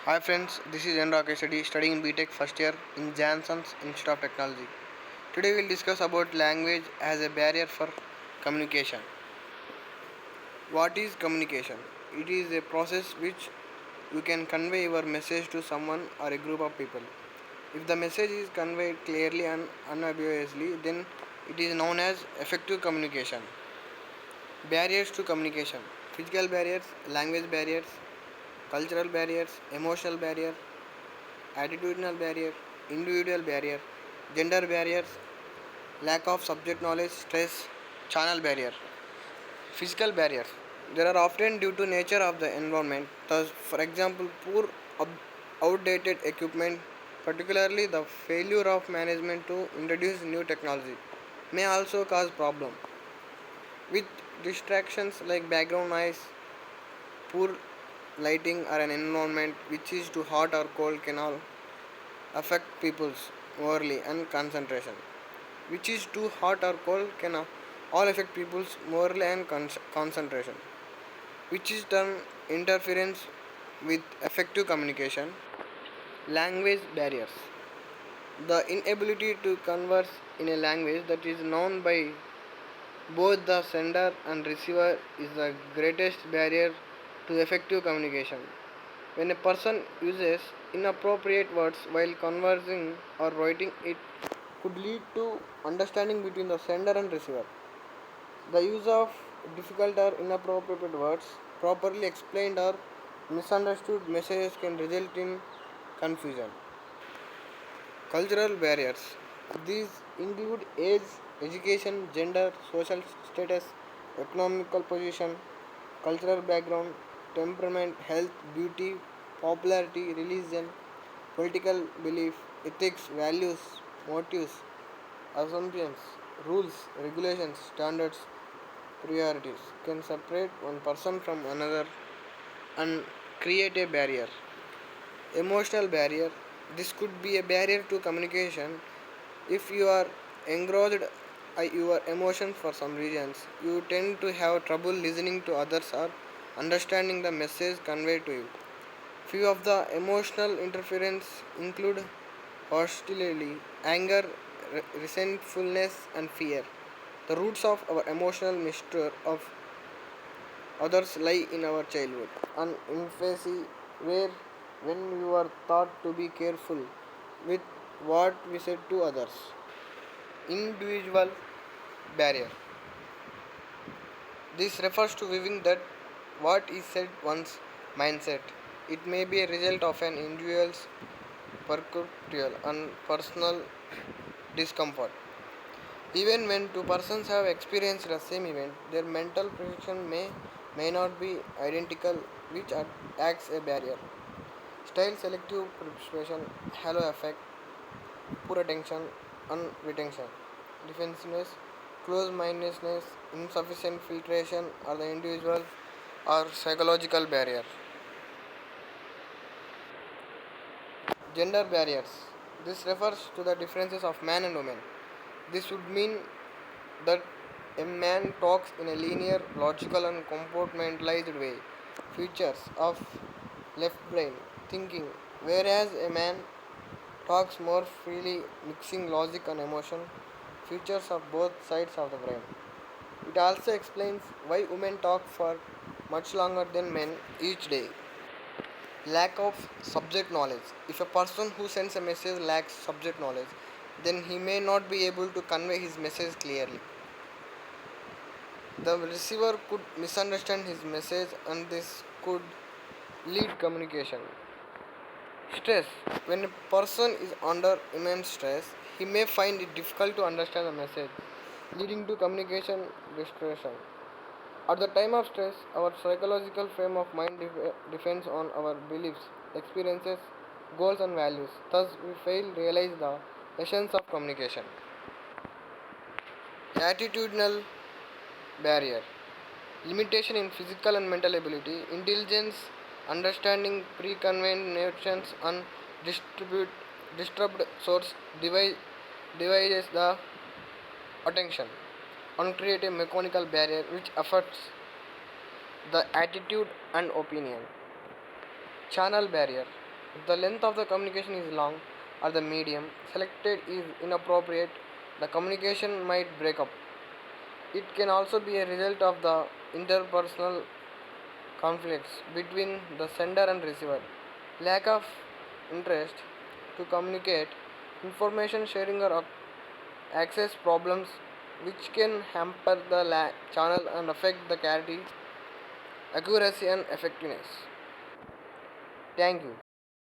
Hi friends, this is N. Rakesh Reddy studying BTech first year in Janson's Institute of Technology. Today we'll discuss about language as a barrier for communication. What is communication? It is a process which you can convey your message to someone or a group of people. If the message is conveyed clearly and unambiguously, then it is known as effective communication. Barriers to communication: physical barriers, language barriers, cultural barriers, emotional barrier, attitudinal barrier, individual barrier, gender barriers, lack of subject knowledge, stress, channel barrier. Physical barriers. There are often due to nature of the environment. Thus, for example, poor outdated equipment, particularly the failure of management to introduce new technology, may also cause problem. With distractions like background noise, poor lighting or an environment which is too hot or cold can all affect people's morally and concentration. Which is too hot or cold can all affect people's morally and concentration. Which is done interference with effective communication. Language barriers. The inability to converse in a language that is known by both the sender and receiver is the greatest barrier to effective communication. When a person uses inappropriate words while conversing or writing, it could lead to understanding between the sender and receiver. The use of difficult or inappropriate words, properly explained or misunderstood messages can result in confusion. Cultural barriers. These include age, education, gender, social status, economical position, cultural background, temperament, health, beauty, popularity, religion, political belief, ethics, values, motives, assumptions, rules, regulations, standards, priorities can separate one person from another and create a barrier. Emotional barrier. This could be a barrier to communication if you are engrossed by your emotions for some reasons. You tend to have trouble listening to others or understanding the message conveyed to you. Few of the emotional interference include hostility, anger, resentfulness, and fear. The roots of our emotional mixture of others lie in our childhood and infancy, where when we were taught to be careful with what we said to others. Individual barrier. This refers to viewing that what is said one's mindset. It may be a result of an individual's perceptual and personal discomfort. Even when two persons have experienced the same event, their mental perception may not be identical, which acts a barrier. Style selective persuasion, halo effect, poor attention, unretention, defensiveness, close mindedness, insufficient filtration are the individual or psychological barrier. Gender barriers. This refers to the differences of man and woman. This would mean that a man talks in a linear, logical, and compartmentalized way, features of left brain thinking, whereas a man talks more freely, mixing logic and emotion, features of both sides of the brain. It also explains why women talk for much longer than men each day. Lack of subject knowledge. If a person who sends a message lacks subject knowledge, then he may not be able to convey his message clearly. The receiver could misunderstand his message and this could lead communication. Stress. When a person is under immense stress, he may find it difficult to understand the message, leading to communication distortion. At the time of stress, our psychological frame of mind depends on our beliefs, experiences, goals, and values. Thus, we fail to realize the essence of communication. Attitudinal barrier. Limitation in physical and mental ability, intelligence, understanding preconceived notions, and disturbed source divides the attention and create a mechanical barrier which affects the attitude and opinion. Channel barrier. If the length of the communication is long or the medium selected is inappropriate, the communication might break up. It can also be a result of the interpersonal conflicts between the sender and receiver, lack of interest to communicate, information sharing or access problems which can hamper the channel and affect the clarity, accuracy and effectiveness. Thank you.